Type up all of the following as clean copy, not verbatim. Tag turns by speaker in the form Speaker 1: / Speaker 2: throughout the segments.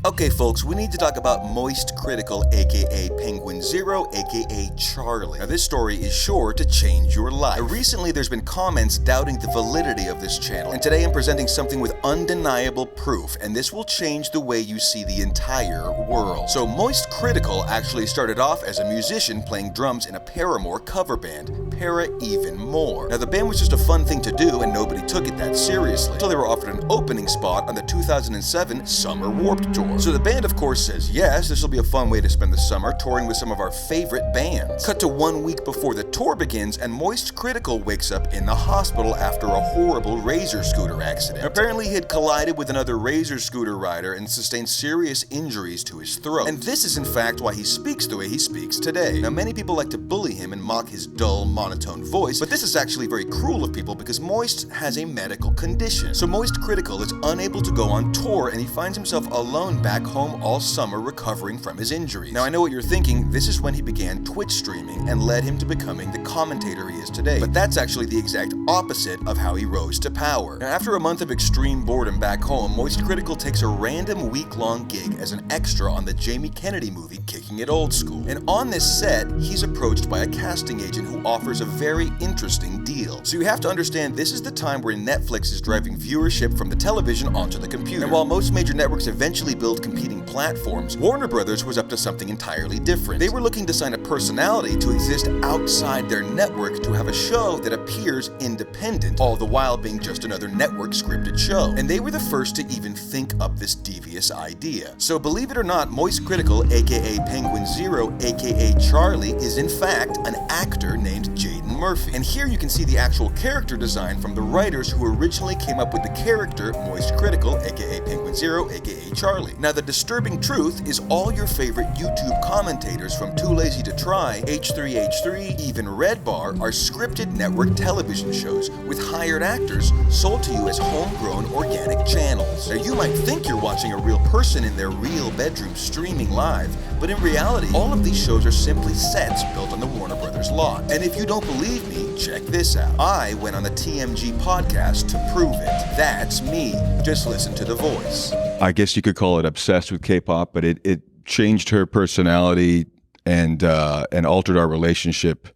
Speaker 1: Okay folks, we need to talk about MoistCr1TiKaL aka Penguin Zero aka Charlie. Now this story is sure to change your life. Now, recently there's been comments doubting the validity of this channel, and today I'm presenting something with undeniable proof, and this will change the way you see the entire world. So MoistCr1TiKaL actually started off as a musician playing drums in a Paramore cover band, Para Even More. Now the band was just a fun thing to do and nobody took it that seriously, until they were offered an opening spot on the 2007 Summer Warped Tour. So the band of course says yes, this will be a fun way to spend the summer touring with some of our favorite bands. Cut to 1 week before the tour begins and MoistCr1TiKaL wakes up in the hospital after a horrible razor scooter accident. Apparently he had collided with another razor scooter rider and sustained serious injuries to his throat. And this is in fact why he speaks the way he speaks today. Now many people like to bully him and mock his dull, monotone voice, but this is actually very cruel of people because Moist has a medical condition. So MoistCr1TiKaL is unable to go on tour and he finds himself alone back home all summer recovering from his injuries. Now I know what you're thinking, this is when he began Twitch streaming and led him to becoming the commentator he is today, but that's actually the exact opposite of how he rose to power. Now after a month of extreme boredom back home, MoistCr1TiKaL takes a random week-long gig as an extra on the Jamie Kennedy movie Kicking It Old School. And on this set, he's approached by a casting agent who offers a very interesting deal. So you have to understand this is the time where Netflix is driving viewership from the television onto the computer. And while most major networks eventually build competing platforms, Warner Brothers was up to something entirely different. They were looking to sign a personality to exist outside their network to have a show that appears independent, all the while being just another network scripted show. And they were the first to even think up this devious idea. So believe it or not, MoistCr1TiKaL aka Penguin Zero aka Charlie is in fact an actor named Jaden Murphy. And here you can see the actual character design from the writers who originally came up with the character MoistCr1TiKaL aka Penguin Zero aka Charlie. Now the disturbing truth is all your favorite YouTube commentators from Too Lazy to Try, H3H3, even Redbar are scripted network television shows with hired actors sold to you as homegrown organic channels. Now you might think you're watching a real person in their real bedroom streaming live, but in reality all of these shows are simply sets built on the Warner Brothers lot. And if you don't believe me, check this out. I went on the TMG podcast to prove it. That's me. Just listen to the voice.
Speaker 2: I guess you could call it obsessed with K-pop, but it changed her personality and altered our relationship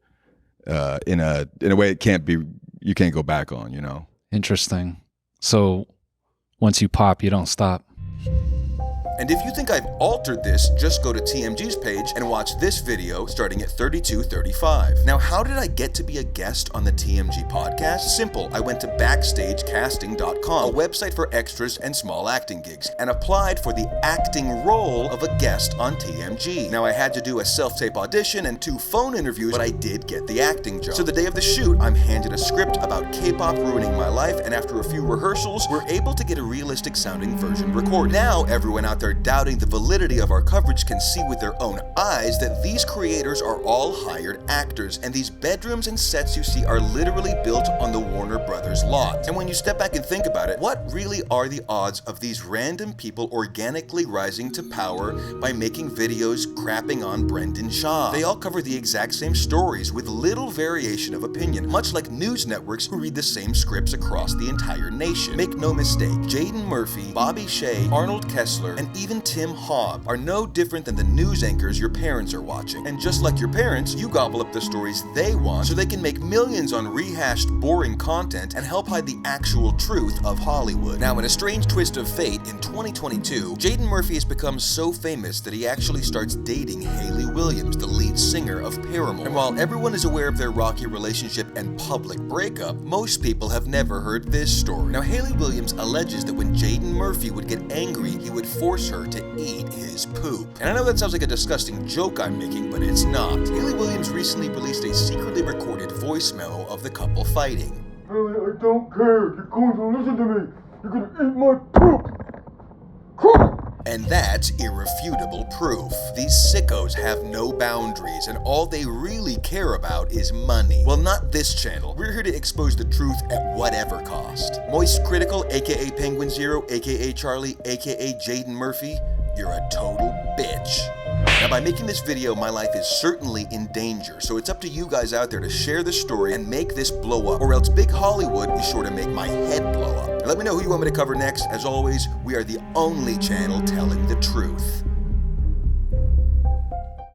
Speaker 2: in a way you can't go back on, you know.
Speaker 3: Interesting. So once you pop, you don't stop.
Speaker 1: And if you think I've altered this, just go to TMG's page and watch this video starting at 32:35. Now, how did I get to be a guest on the TMG podcast? Simple. I went to BackstageCasting.com, a website for extras and small acting gigs, and applied for the acting role of a guest on TMG. Now, I had to do a self-tape audition and 2 phone interviews, but I did get the acting job. So the day of the shoot, I'm handed a script about K-pop ruining my life, and after a few rehearsals, we're able to get a realistic sounding version recorded. Now, everyone out there doubting the validity of our coverage can see with their own eyes that these creators are all hired actors, and these bedrooms and sets you see are literally built on the Warner Brothers lot. And when you step back and think about it, what really are the odds of these random people organically rising to power by making videos crapping on Brendan Shaw? They all cover the exact same stories with little variation of opinion, much like news networks who read the same scripts across the entire nation. Make no mistake, Jaden Murphy, Bobby Shea, Arnold Kessler, and even Tim Hobb are no different than the news anchors your parents are watching. And just like your parents, you gobble up the stories they want so they can make millions on rehashed, boring content and help hide the actual truth of Hollywood. Now, in a strange twist of fate, in 2022, Jaden Murphy has become so famous that he actually starts dating Hayley Williams, the lead singer of Paramore. And while everyone is aware of their rocky relationship and public breakup, most people have never heard this story. Now, Hayley Williams alleges that when Jaden Murphy would get angry, he would force her to eat his poop. And I know that sounds like a disgusting joke I'm making, but it's not. Hayley Williams recently released a secretly recorded voice memo of the couple fighting.
Speaker 4: Hayley, I don't care. You're going to listen to me. You're going to eat my poop.
Speaker 1: And that's irrefutable proof. These sickos have no boundaries, and all they really care about is money. Well, not this channel. We're here to expose the truth at whatever cost. MoistCr1TiKaL, aka Penguin Zero, aka Charlie, aka Jaden Murphy, you're a total bitch. Now, by making this video, my life is certainly in danger, so it's up to you guys out there to share this story and make this blow up, or else Big Hollywood is sure to make my head blow up. Let me know who you want me to cover next. As always, we are the only channel telling the truth.